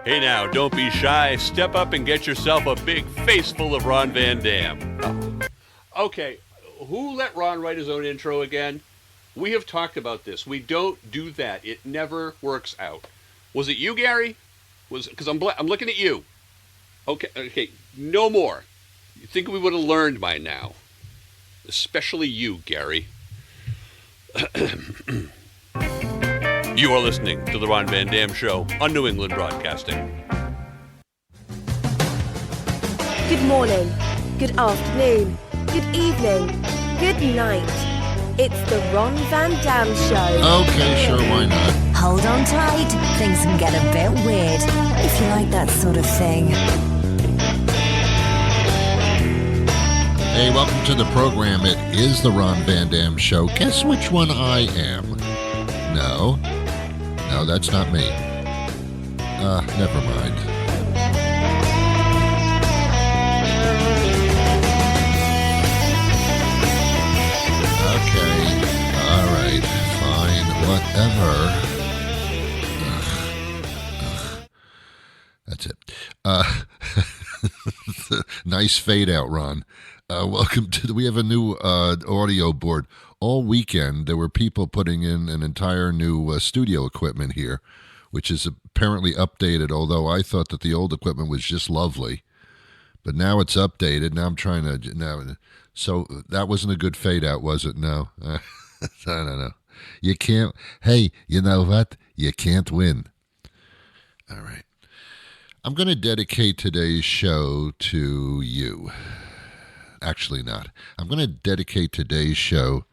Hey now, don't be shy. Step up and get yourself a big face full of Ron Van Dam. Oh. Okay, who let Ron write his own intro again? We have talked about this. We don't do that. It never works out. Was it you, Gary? Because I'm looking at you. Okay, no more. You think we would have learned by now? Especially you, Gary. You are listening to the Ron Van Dam Show on New England Broadcasting. Good morning, good afternoon, good evening, good night. It's the Ron Van Dam Show. Okay, sure, why not? Hold on tight, things can get a bit weird, if you like that sort of thing. Hey, welcome to the program. It is the Ron Van Dam Show. Guess which one I am? No, that's not me. Never mind. Okay, all right, fine, whatever. That's it. Nice fade out, Ron. Welcome to we have a new audio board. All weekend, there were people putting in an entire new studio equipment here, which is apparently updated, although I thought that the old equipment was just lovely. But now it's updated. Now I'm trying to... So that wasn't a good fade out, was it? No. I don't know. You can't... Hey, you know what? You can't win. All right. I'm going to dedicate today's show to you. Actually not. I'm going to dedicate today's show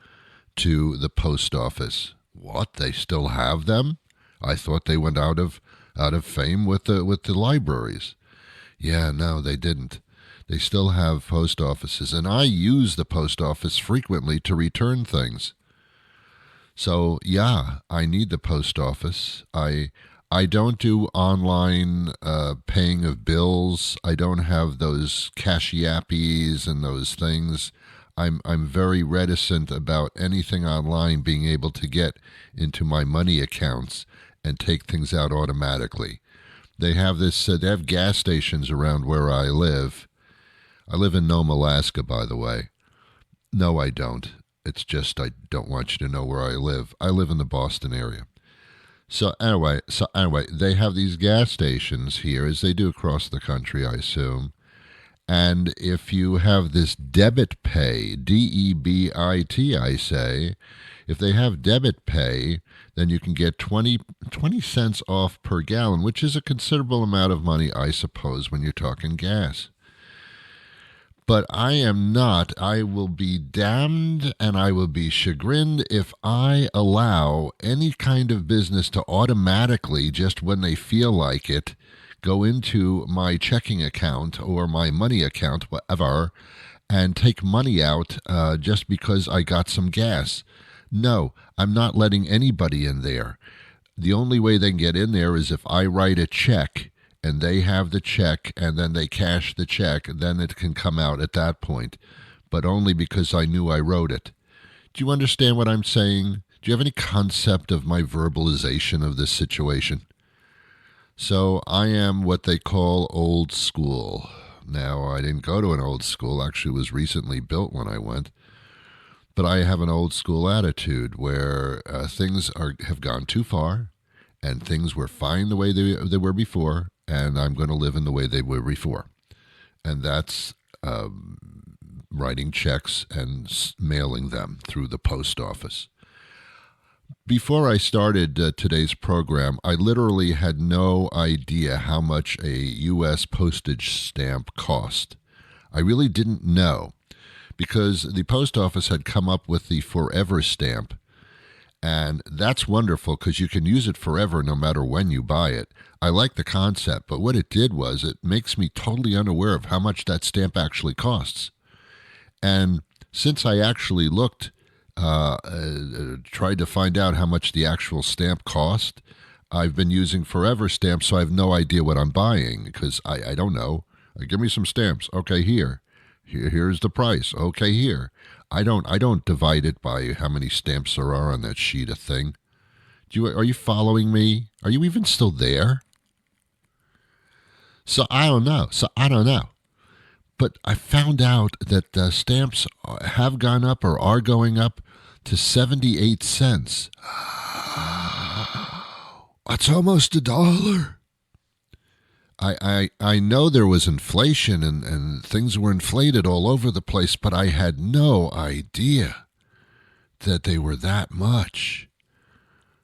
to the post office. What? They still have them? I thought they went out of fame with the libraries. Yeah, no, they didn't. They still have post offices, and I use the post office frequently to return things. So, yeah, I need the post office. I don't do online paying of bills. I don't have those cash yappies and those things. I'm very reticent about anything online being able to get into my money accounts and take things out automatically. They have they have gas stations around where I live. I live in Nome, Alaska, by the way. No, I don't. It's just I don't want you to know where I live. I live in the Boston area. So anyway, they have these gas stations here, as they do across the country, I assume. And if you have this debit pay, D-E-B-I-T, I say, if they have debit pay, then you can get 20 cents off per gallon, which is a considerable amount of money, I suppose, when you're talking gas. But I am not. I will be damned and I will be chagrined if I allow any kind of business to automatically, just when they feel like it, go into my checking account or my money account, whatever, and take money out just because I got some gas. No, I'm not letting anybody in there. The only way they can get in there is if I write a check and they have the check and then they cash the check, then it can come out at that point, but only because I knew I wrote it. Do you understand what I'm saying? Do you have any concept of my verbalization of this situation? So I am what they call old school. Now, I didn't go to an old school. Actually, it was recently built when I went. But I have an old school attitude where things have gone too far and things were fine the way they were before, and I'm going to live in the way they were before. And that's writing checks and mailing them through the post office. Before I started today's program, I literally had no idea how much a U.S. postage stamp cost. I really didn't know, because the post office had come up with the Forever stamp, and that's wonderful because you can use it forever no matter when you buy it. I like the concept, but what it did was it makes me totally unaware of how much that stamp actually costs. And since I actually looked, tried to find out how much the actual stamp cost, I've been using Forever stamps, so I have no idea what I'm buying because I don't know. Give me some stamps. Okay, here's the price. Okay, here. I don't divide it by how many stamps there are on that sheet of thing. Are you following me? Are you even still there? So I don't know. But I found out that stamps have gone up or are going up to 78 cents. That's almost $1. I know there was inflation and things were inflated all over the place, but I had no idea that they were that much.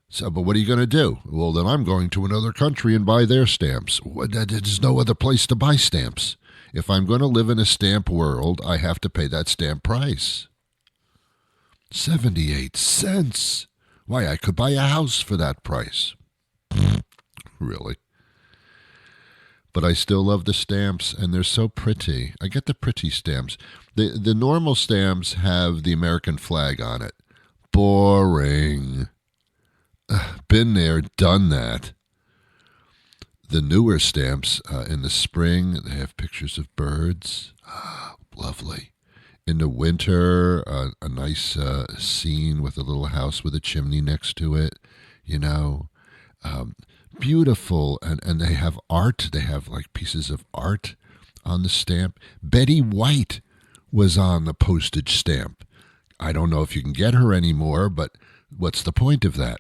So, but what are you going to do? Well, then I'm going to another country and buy their stamps. There's no other place to buy stamps. If I'm going to live in a stamp world, I have to pay that stamp price. 78 cents. Why, I could buy a house for that price. Really? But I still love the stamps, and they're so pretty. I get the pretty stamps. The normal stamps have the American flag on it. Boring. Been there, done that. The newer stamps in the spring, they have pictures of birds. Lovely. In the winter, a nice scene with a little house with a chimney next to it. Beautiful. And they have art. They have like pieces of art on the stamp. Betty White was on the postage stamp. I don't know if you can get her anymore, but what's the point of that?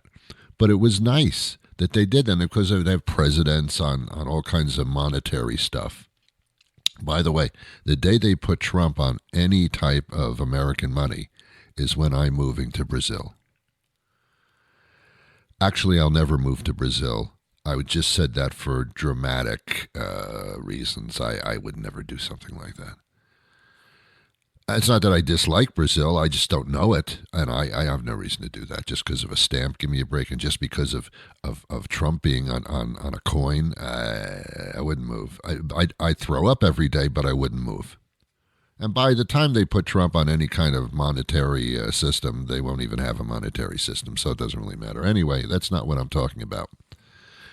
But it was nice that they did that because they have presidents on all kinds of monetary stuff. By the way, the day they put Trump on any type of American money is when I'm moving to Brazil. Actually, I'll never move to Brazil. I just said that for dramatic reasons. I would never do something like that. It's not that I dislike Brazil. I just don't know it. And I have no reason to do that just because of a stamp. Give me a break. And just because of Trump being on a coin, I wouldn't move. I'd throw up every day, but I wouldn't move. And by the time they put Trump on any kind of monetary system, they won't even have a monetary system. So it doesn't really matter. Anyway, that's not what I'm talking about.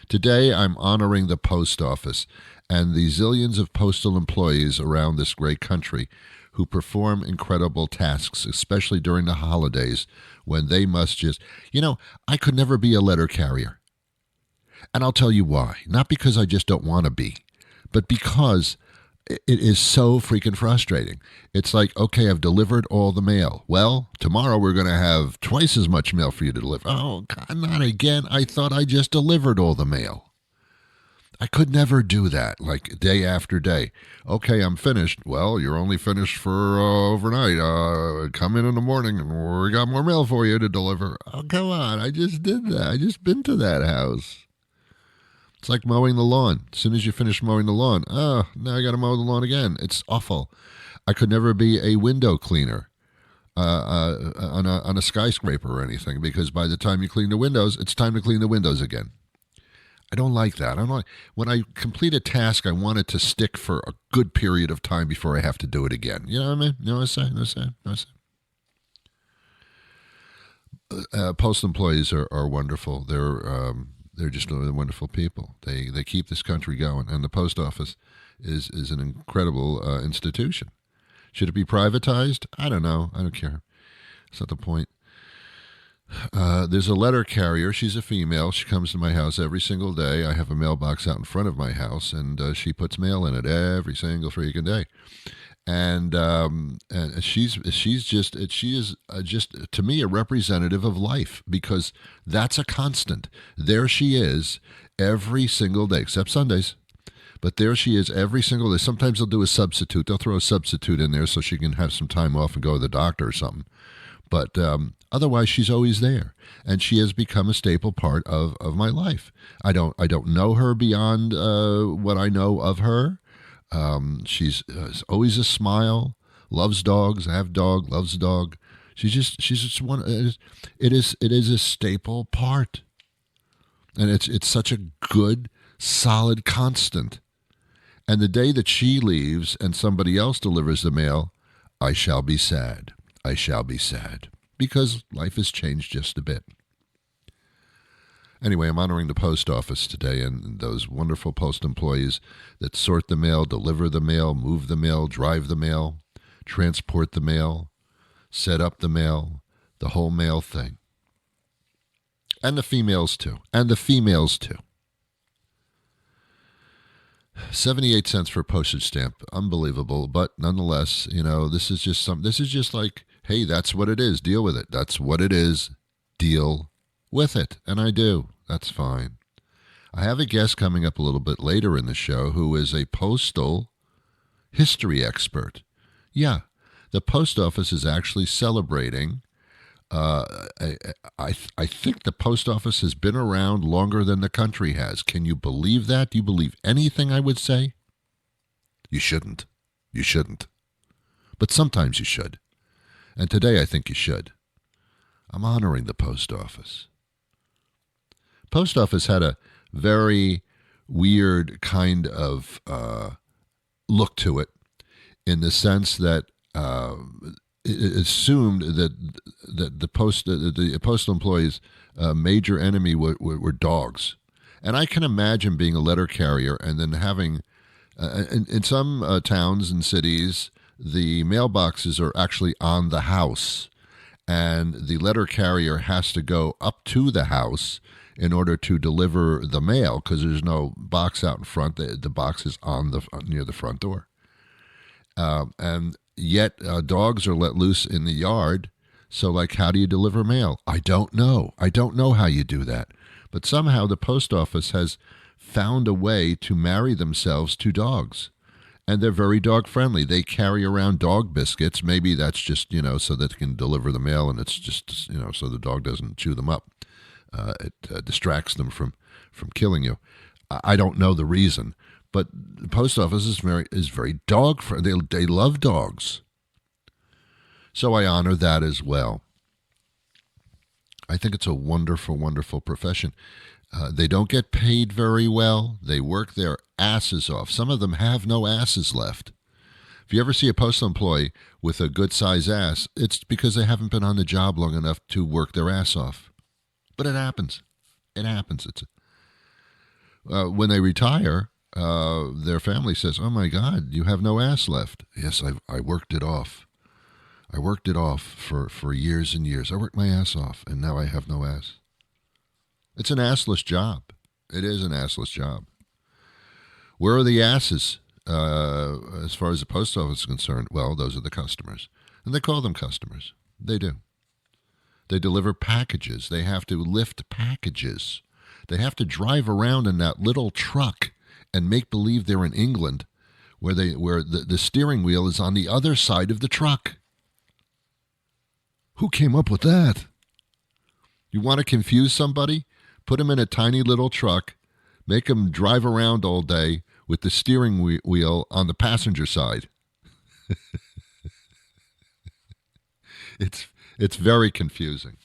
Today, I'm honoring the post office and the zillions of postal employees around this great country who perform incredible tasks, especially during the holidays when they must just... I could never be a letter carrier. And I'll tell you why. Not because I just don't want to be, but because it is so freaking frustrating. It's like, okay, I've delivered all the mail. Well, tomorrow we're going to have twice as much mail for you to deliver. Oh, God, not again. I thought I just delivered all the mail. I could never do that, like day after day. Okay, I'm finished. Well, you're only finished for overnight. Come in the morning and we got more mail for you to deliver. Oh, come on. I just did that. I just been to that house. It's like mowing the lawn. As soon as you finish mowing the lawn, now I got to mow the lawn again. It's awful. I could never be a window cleaner on a skyscraper or anything because by the time you clean the windows, it's time to clean the windows again. I don't like that. When I complete a task, I want it to stick for a good period of time before I have to do it again. You know what I mean? You know what I'm saying? Postal employees are wonderful. They're just wonderful people. They keep this country going, and the post office is an incredible institution. Should it be privatized? I don't know. I don't care. It's not the point. There's a letter carrier. She's a female. She comes to my house every single day. I have a mailbox out in front of my house, and she puts mail in it every single freaking day. And she is just to me a representative of life because that's a constant. There she is every single day, except Sundays. But there she is every single day. Sometimes they'll do a substitute. They'll throw a substitute in there so she can have some time off and go to the doctor or something. But otherwise, she's always there, and she has become a staple part of my life. I don't know her beyond what I know of her. She's always a smile. Loves dogs. I have a dog. Loves a dog. She's just one. It is a staple part, and it's such a good, solid constant. And the day that she leaves and somebody else delivers the mail, I shall be sad. I shall be sad because life has changed just a bit. Anyway, I'm honoring the post office today and those wonderful post employees that sort the mail, deliver the mail, move the mail, drive the mail, transport the mail, set up the mail, the whole mail thing. And the females too. 78 cents for a postage stamp. Unbelievable. But nonetheless, this is just like, hey, that's what it is. Deal with it. That's what it is. Deal with it. And I do. That's fine. I have a guest coming up a little bit later in the show who is a postal history expert. Yeah, the post office is actually celebrating. I think the post office has been around longer than the country has. Can you believe that? Do you believe anything I would say? You shouldn't. You shouldn't. But sometimes you should. And today I think you should. I'm honoring the post office. Post office had a very weird kind of look to it, in the sense that it assumed that the postal employees' major enemy were dogs. And I can imagine being a letter carrier and then having, in some towns and cities, the mailboxes are actually on the house, and the letter carrier has to go up to the house in order to deliver the mail, because there's no box out in front. The box is near the front door. And yet dogs are let loose in the yard. So, like, how do you deliver mail? I don't know. I don't know how you do that. But somehow the post office has found a way to marry themselves to dogs. And they're very dog friendly. They carry around dog biscuits. Maybe that's just, so that they can deliver the mail, and it's just, so the dog doesn't chew them up. It distracts them from killing you. I don't know the reason, but the post office is very dog friendly. They love dogs, so I honor that as well. I think it's a wonderful, wonderful profession. They don't get paid very well. They work their asses off. Some of them have no asses left. If you ever see a postal employee with a good size ass, it's because they haven't been on the job long enough to work their ass off. But it happens. It happens. When they retire, their family says, "Oh my God, you have no ass left." Yes, I worked it off. I worked it off for years and years. I worked my ass off, and now I have no ass. It's an assless job. It is an assless job. Where are the asses as far as the post office is concerned? Well, those are the customers. And they call them customers. They do. They deliver packages. They have to lift packages. They have to drive around in that little truck and make believe they're in England, where the steering wheel is on the other side of the truck. Who came up with that? You want to confuse somebody? Put them in a tiny little truck, make them drive around all day with the steering wheel on the passenger side. It's very confusing.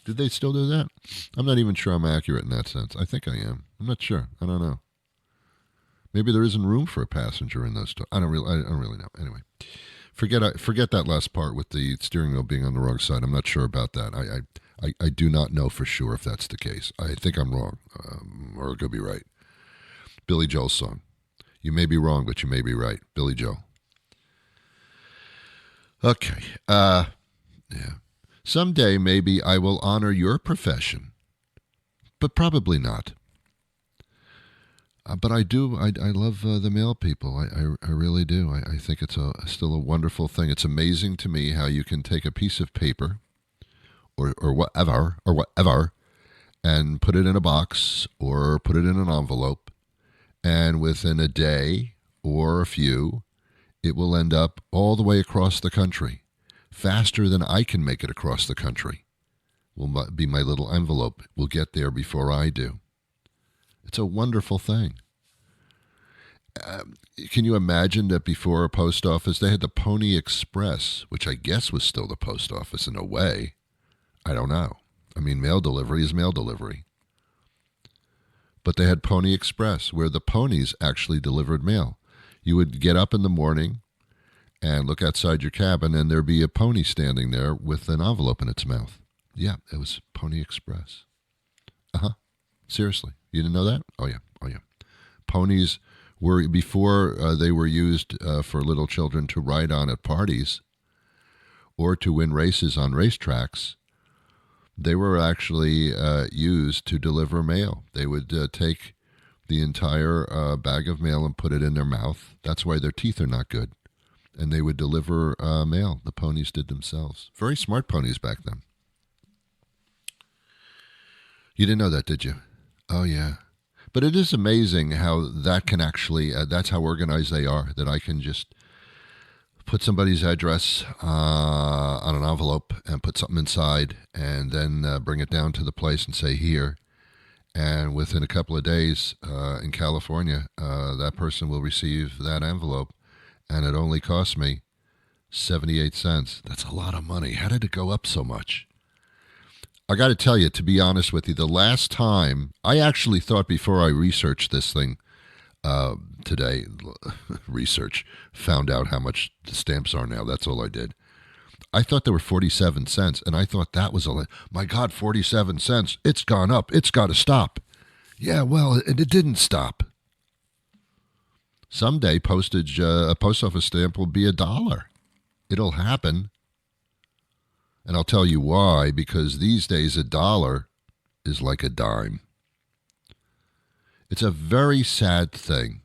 Did they still do that? I'm not even sure I'm accurate in that sense. I think I am. I'm not sure. I don't know. Maybe there isn't room for a passenger in those. I don't really know. Anyway, forget that last part with the steering wheel being on the wrong side. I'm not sure about that. I do not know for sure if that's the case. I think I'm wrong, or I could be right. Billy Joel's song. You may be wrong, but you may be right. Billy Joel. Okay. Yeah. Someday, maybe I will honor your profession, but probably not. But I do. I love the mail people. I really do. I think it's still a wonderful thing. It's amazing to me how you can take a piece of paper or whatever and put it in a box or put it in an envelope, and within a day or a few, it will end up all the way across the country. Faster than I can make it across the country will be my little envelope. Will get there before I do. It's a wonderful thing. Can you imagine that before a post office, they had the Pony Express, which I guess was still the post office in a way. I don't know. I mean, mail delivery is mail delivery. But they had Pony Express, where the ponies actually delivered mail. You would get up in the morning and look outside your cabin, and there'd be a pony standing there with an envelope in its mouth. Yeah, it was Pony Express. Seriously. You didn't know that? Oh, yeah. Ponies were, before they were used for little children to ride on at parties or to win races on racetracks, they were actually used to deliver mail. They would take the entire bag of mail and put it in their mouth. That's why their teeth are not good. And they would deliver mail. The ponies did themselves. Very smart ponies back then. You didn't know that, did you? Oh, yeah. But it is amazing how that can actually, that's how organized they are, that I can just put somebody's address on an envelope and put something inside and then bring it down to the place and say, here. And within a couple of days in California, that person will receive that envelope. And it only cost me 78 cents. That's a lot of money. How did it go up so much? I got to tell you, to be honest with you, the last time, I actually thought before I researched this thing today, found out how much the stamps are now. That's all I did. I thought they were 47 cents, and I thought that was my God, 47 cents. It's gone up. It's got to stop. Yeah, well, it didn't stop. Someday, a post office stamp will be $1. It'll happen. And I'll tell you why, because these days $1 is like a dime. It's a very sad thing.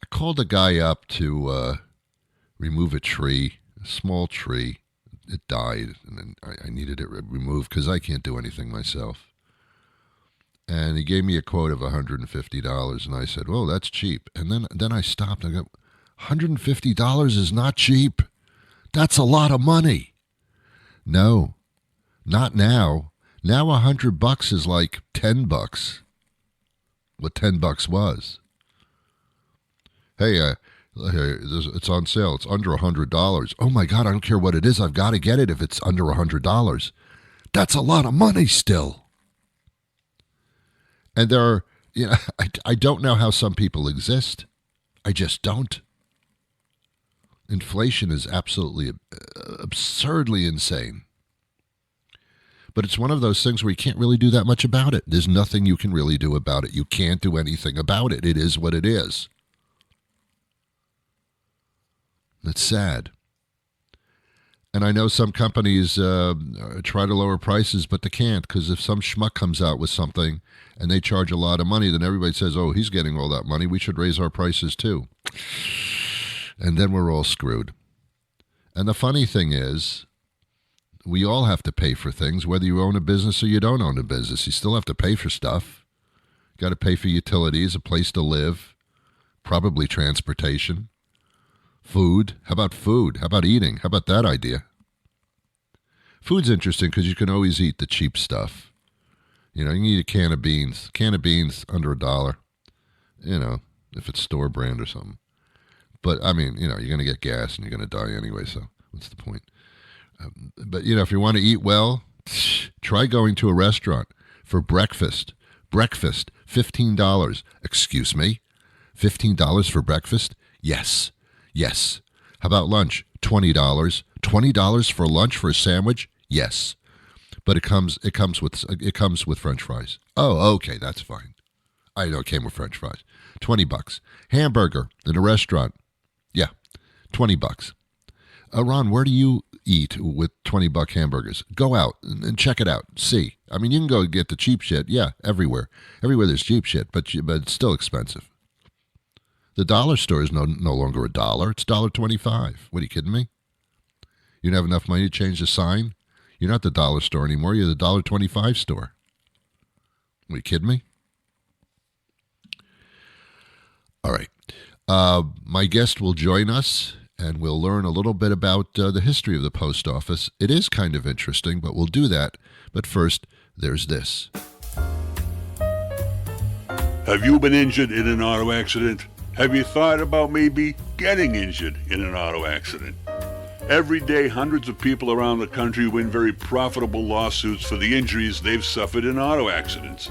I called a guy up to remove a tree, a small tree. It died, and then I needed it removed because I can't do anything myself. And he gave me a quote of $150, and I said, "Well, that's cheap." And then I stopped. I go, $150 is not cheap. That's a lot of money. No, not now. Now $100 is like $10. What $10 was. Hey, it's on sale. It's under $100. Oh my God, I don't care what it is. I've got to get it if it's under $100. That's a lot of money still. And there are, I don't know how some people exist. I just don't. Inflation is absolutely absurdly insane. But it's one of those things where you can't really do that much about it. There's nothing you can really do about it. You can't do anything about it. It is what it is. It's sad. And I know some companies try to lower prices, but they can't, because if some schmuck comes out with something and they charge a lot of money, then everybody says, oh, he's getting all that money. We should raise our prices too. And then we're all screwed. And the funny thing is, we all have to pay for things, whether you own a business or you don't own a business. You still have to pay for stuff. You got to pay for utilities, a place to live, probably transportation, food. How about food? How about eating? How about that idea? Food's interesting because you can always eat the cheap stuff. You can eat a can of beans. Can of beans under $1, if it's store brand or something. But, I mean, you're going to get gas and you're going to die anyway, so what's the point? But, if you want to eat well, try going to a restaurant for breakfast. Breakfast, $15. Excuse me? $15 for breakfast? Yes. Yes. How about lunch? $20. $20 for lunch for a sandwich? Yes. But it comes with French fries. Oh, okay, that's fine. I know it came with French fries. $20. Hamburger in a restaurant. Yeah, $20. Ron, where do you eat with $20 hamburgers? Go out and check it out. See. I mean, you can go get the cheap shit. Yeah, everywhere. Everywhere there's cheap shit, but it's still expensive. The dollar store is no longer $1. It's $1.25. What, are you kidding me? You don't have enough money to change the sign? You're not the dollar store anymore. You're the $1.25 store. Are you kidding me? All right. My guest will join us, and we'll learn a little bit about the history of the post office. It is kind of interesting, but we'll do that. But first, there's this. Have you been injured in an auto accident? Have you thought about maybe getting injured in an auto accident? Every day, hundreds of people around the country win very profitable lawsuits for the injuries they've suffered in auto accidents.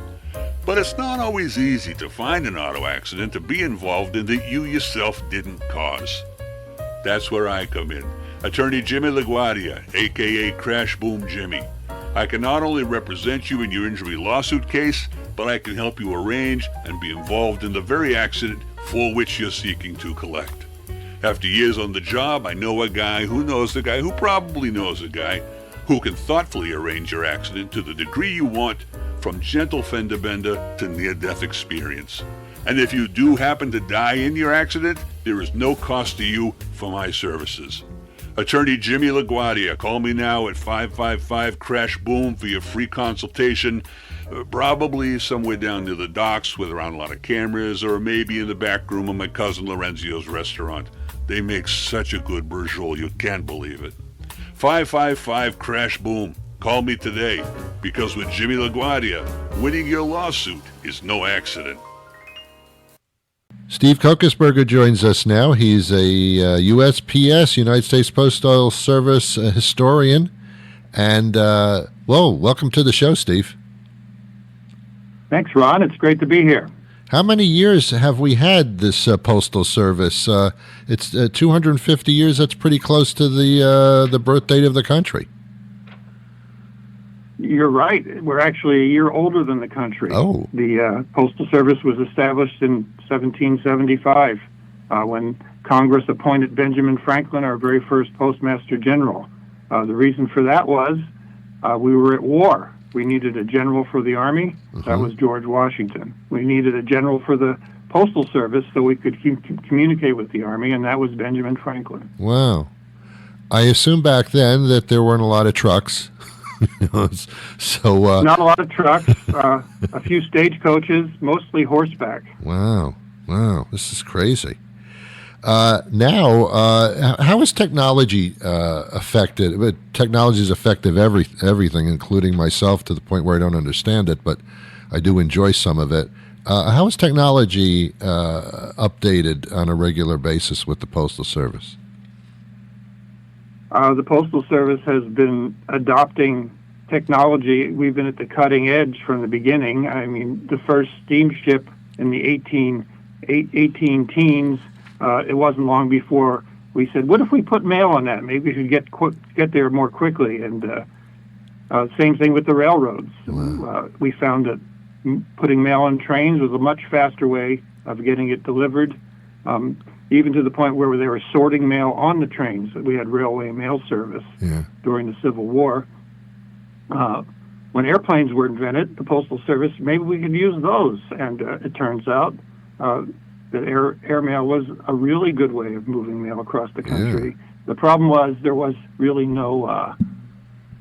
But it's not always easy to find an auto accident to be involved in that you yourself didn't cause. That's where I come in. Attorney Jimmy LaGuardia, a.k.a. Crash Boom Jimmy. I can not only represent you in your injury lawsuit case, but I can help you arrange and be involved in the very accident for which you're seeking to collect. After years on the job, I know a guy who knows a guy who probably knows a guy who can thoughtfully arrange your accident to the degree you want from gentle fender bender to near-death experience. And if you do happen to die in your accident, there is no cost to you for my services. Attorney Jimmy LaGuardia, call me now at 555-CRASH-BOOM for your free consultation, probably somewhere down near the docks with around a lot of cameras, or maybe in the back room of my cousin Lorenzio's restaurant. They make such a good bourgeois, you can't believe it. 555-CRASH-BOOM. Call me today, because with Jimmy LaGuardia, winning your lawsuit is no accident. Steve Kochersperger joins us now. He's a USPS, United States Postal Service historian. And, welcome to the show, Steve. Thanks, Ron. It's great to be here. How many years have we had this Postal Service? It's 250 years. That's pretty close to the birth date of the country. You're right. We're actually a year older than the country. Oh. The Postal Service was established in 1775 when Congress appointed Benjamin Franklin our very first Postmaster General. The reason for that was we were at war. We needed a general for the Army. That was George Washington. We needed a general for the Postal Service so we could communicate with the Army, and that was Benjamin Franklin. Wow. I assume back then that there weren't a lot of trucks. Not a lot of trucks, a few stagecoaches, mostly horseback. Wow, this is crazy. Now, how has technology affected? Technology has affected everything, including myself, to the point where I don't understand it, but I do enjoy some of it. How is technology updated on a regular basis with the Postal Service? The Postal Service has been adopting technology. We've been at the cutting edge from the beginning. I mean, the first steamship in the 18 teens, it wasn't long before we said, what if we put mail on that? Maybe we could get there more quickly. And same thing with the railroads. Wow. We found that putting mail on trains was a much faster way of getting it delivered. Even to the point where they were sorting mail on the trains. We had railway mail service during the Civil War. When airplanes were invented, the Postal Service, maybe we could use those. And it turns out that air mail was a really good way of moving mail across the country. Yeah. The problem was there was really no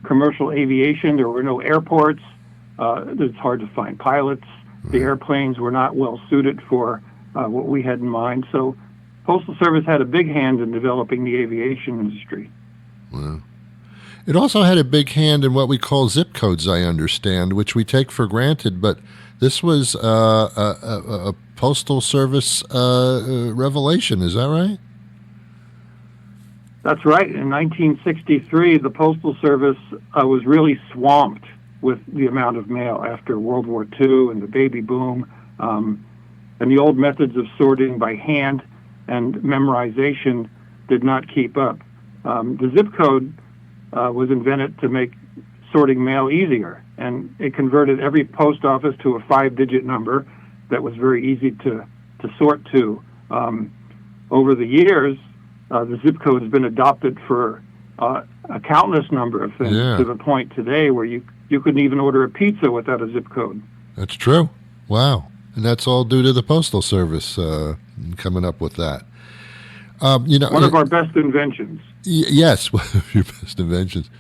commercial aviation. There were no airports. It's hard to find pilots. The airplanes were not well suited for what we had in mind. So Postal Service had a big hand in developing the aviation industry. Wow. It also had a big hand in what we call zip codes, I understand, which we take for granted, but this was a Postal Service revelation. Is that right? That's right. In 1963, the Postal Service was really swamped with the amount of mail after World War II and the baby boom. And the old methods of sorting by hand and memorization did not keep up. The zip code was invented to make sorting mail easier, and it converted every post office to a 5-digit number that was very easy to sort to. Over the years, the zip code has been adopted for a countless number of things, to the point today where you couldn't even order a pizza without a zip code. That's true. Wow. And that's all due to the Postal Service coming up with that. One of our best inventions. Yes, one of your best inventions.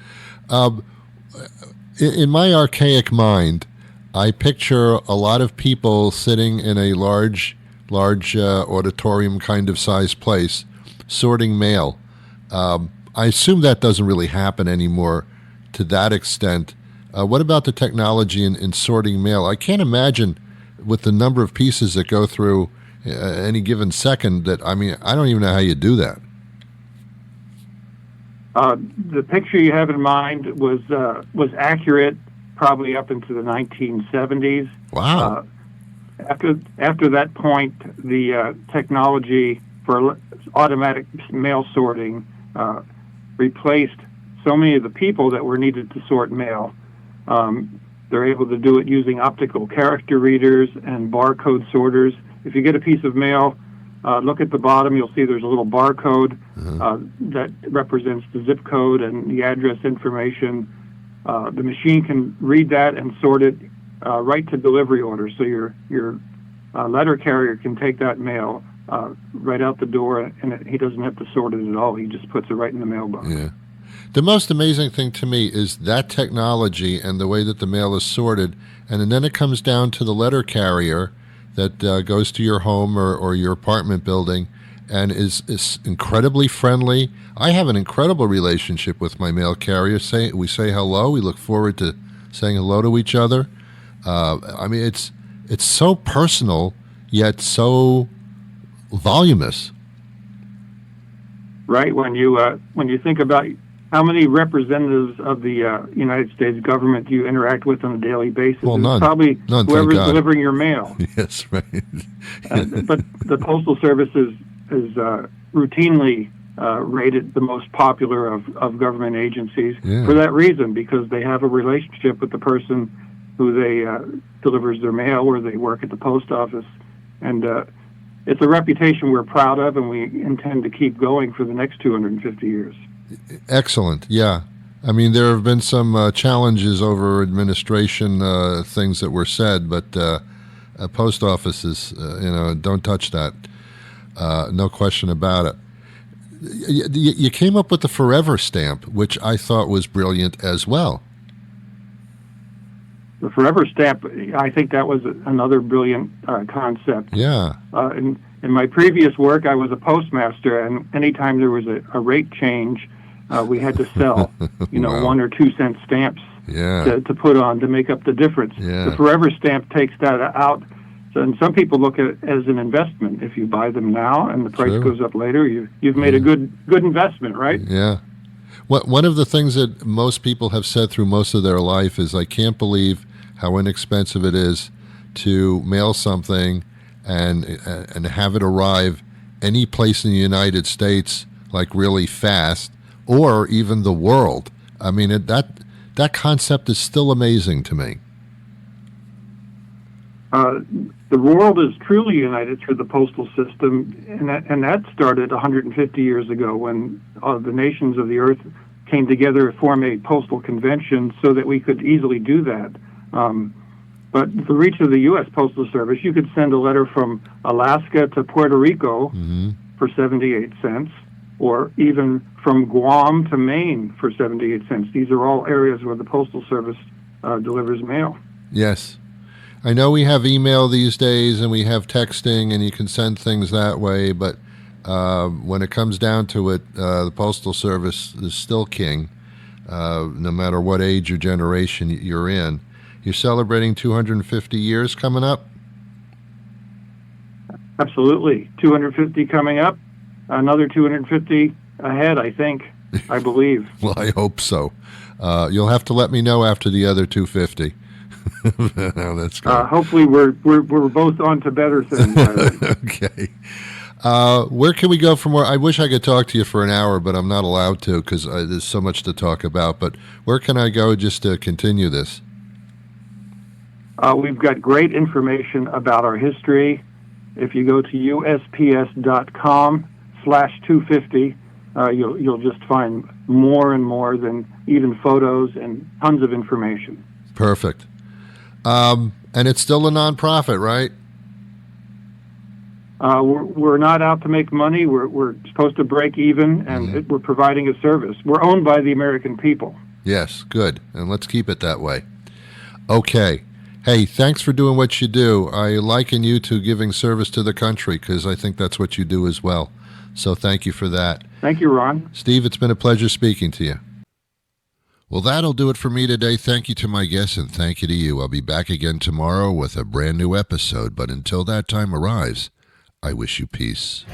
In my archaic mind, I picture a lot of people sitting in a large auditorium kind of size place sorting mail. I assume that doesn't really happen anymore to that extent. What about the technology in sorting mail? I can't imagine with the number of pieces that go through any given second that, I don't even know how you do that. The picture you have in mind was accurate probably up into the 1970s. Wow. After that point, the technology for automatic mail sorting replaced so many of the people that were needed to sort mail. They're able to do it using optical character readers and barcode sorters. If you get a piece of mail, look at the bottom, you'll see there's a little barcode that represents the zip code and the address information. The machine can read that and sort it right to delivery order. So your letter carrier can take that mail right out the door, and he doesn't have to sort it at all. He just puts it right in the mailbox. Yeah. The most amazing thing to me is that technology and the way that the mail is sorted, and then it comes down to the letter carrier that goes to your home or your apartment building and is incredibly friendly. I have an incredible relationship with my mail carrier. We say hello. We look forward to saying hello to each other. I mean, it's so personal, yet so voluminous. Right. When you think about how many representatives of the United States government do you interact with on a daily basis? Well, none. Probably None, whoever's thank God. delivering your mail. Yes, right. But the Postal Service is routinely rated the most popular of government agencies for that reason, because they have a relationship with the person who they delivers their mail, or they work at the post office. And it's a reputation we're proud of, and we intend to keep going for the next 250 years. Excellent. Yeah. I mean, there have been some challenges over administration things that were said, but post offices, don't touch that. No question about it. You came up with the forever stamp, which I thought was brilliant as well. The forever stamp, I think that was another brilliant concept. Yeah. In my previous work, I was a postmaster, and anytime there was a rate change, we had to sell, Wow. 1 or 2 cent stamps to put on to make up the difference. Yeah. The forever stamp takes that out. So, and some people look at it as an investment. If you buy them now and the price True. goes up later, you've made a good investment, right? Yeah. One of the things that most people have said through most of their life is, I can't believe how inexpensive it is to mail something and have it arrive any place in the United States, like really fast, or even the world. I mean, that concept is still amazing to me. The world is truly united through the postal system, and that started 150 years ago when the nations of the earth came together to form a postal convention so that we could easily do that. But the reach of the U.S. Postal Service, you could send a letter from Alaska to Puerto Rico for 78 cents, or even from Guam to Maine for 78 cents. These are all areas where the Postal Service delivers mail. Yes. I know we have email these days and we have texting and you can send things that way, but when it comes down to it, the Postal Service is still king, no matter what age or generation you're in. You're celebrating 250 years coming up? Absolutely. 250 coming up, another 250 ahead, I believe. Well, I hope so. You'll have to let me know after the other 250. No, that's good. Hopefully we're both on to better things. Okay. Where can we go from where? I wish I could talk to you for an hour, but I'm not allowed to because there's so much to talk about. But where can I go just to continue this? We've got great information about our history. If you go to usps.com/250, you'll just find more and more than even photos and tons of information. Perfect. And it's still a nonprofit, right? We're not out to make money. We're supposed to break even, and we're providing a service. We're owned by the American people. Yes, good. And let's keep it that way. Okay. Hey, thanks for doing what you do. I liken you to giving service to the country because I think that's what you do as well. So thank you for that. Thank you, Ron. Steve, it's been a pleasure speaking to you. Well, that'll do it for me today. Thank you to my guests and thank you to you. I'll be back again tomorrow with a brand new episode. But until that time arrives, I wish you peace.